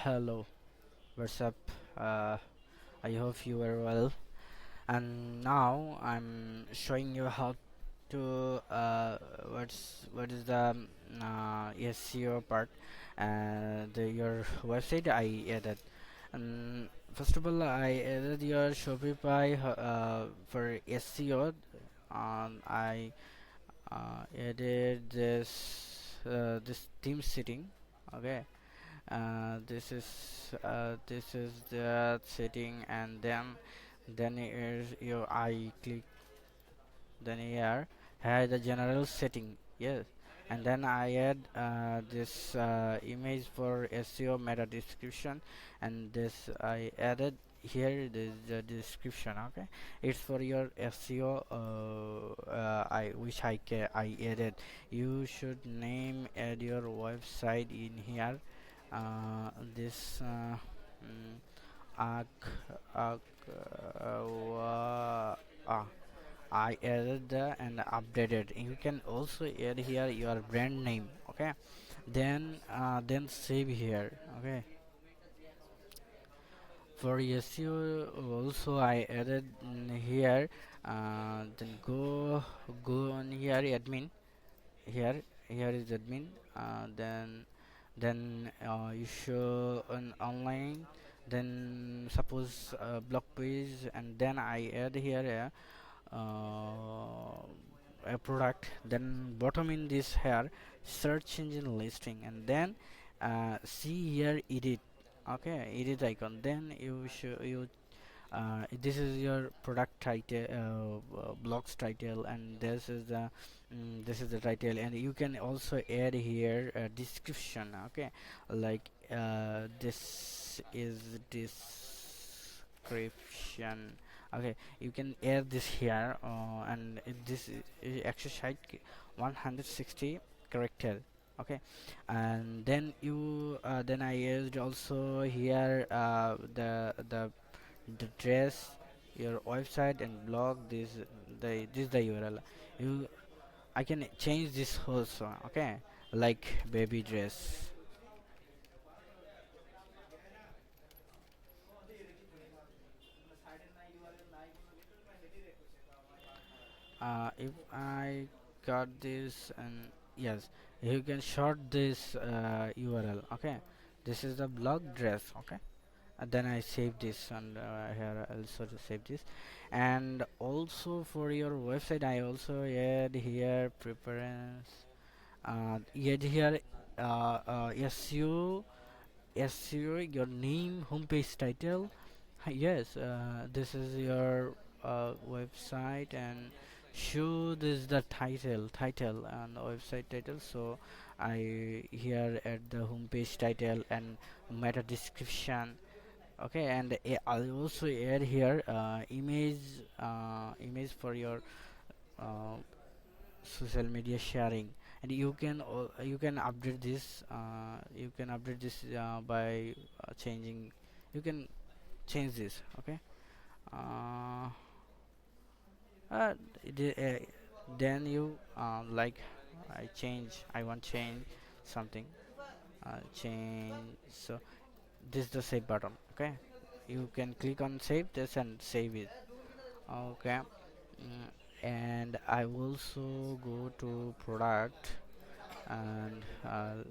Hello, what's up? Uh, I hope you are well. And now I'm showing you how to what is the SEO part and your website I added. And first of all, I added your Shopify for SEO. I added this theme setting. Okay, this is the setting, and then is your I click, then here the general setting, yes, and then I add this image for SEO meta description, and this I added here this the description. Okay, it's for your SEO. I wish I added. You should name add your website in here. This mm, arc, arc, I added and updated. You can also add here your brand name. Okay, then save here. Okay, for SEO also I added here. Then go on here admin. Here is admin. Then you show an online, then suppose blog page, and then I add here a product, then bottom in this here search engine listing, and then see here edit. Okay, edit icon, then you show you this is your product title, blog's title, and this is the title, and you can also add here a description. Okay, like this is description. Okay, you can add this here, and this is exercise 160 character. Okay, and then I used also here the dress, your website and blog. This the URL. You I can change this also. Okay, like baby dress. If I got this, and yes, you can short this URL. Okay, this is the blog dress. Okay, and then I save this, and here also to save this, and also for your website I also add here preference, add here SEO, your name, homepage title. Yes, this is your website, and show this the title and website title. So I here at the homepage title and meta description. Okay, and I'll also add here image for your uh, social media sharing, and you can update this, by changing. You can change this. Okay, uh, uh, the, uh, then you like I want change something, change. So this is the save button. Okay, you can click on save this and save it. Okay, and I also go to product, and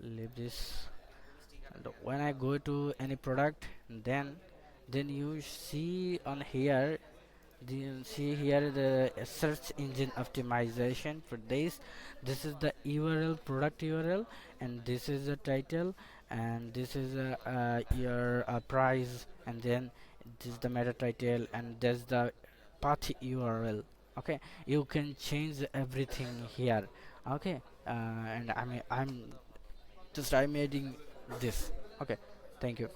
leave this. And when I go to any product, then you see on here, see here the search engine optimization for this is the URL, product URL, and this is the title, and this is your price, and then this is the meta title, and there's the path URL. Okay, you can change everything here. Okay, and I'm adding this. Okay, thank you.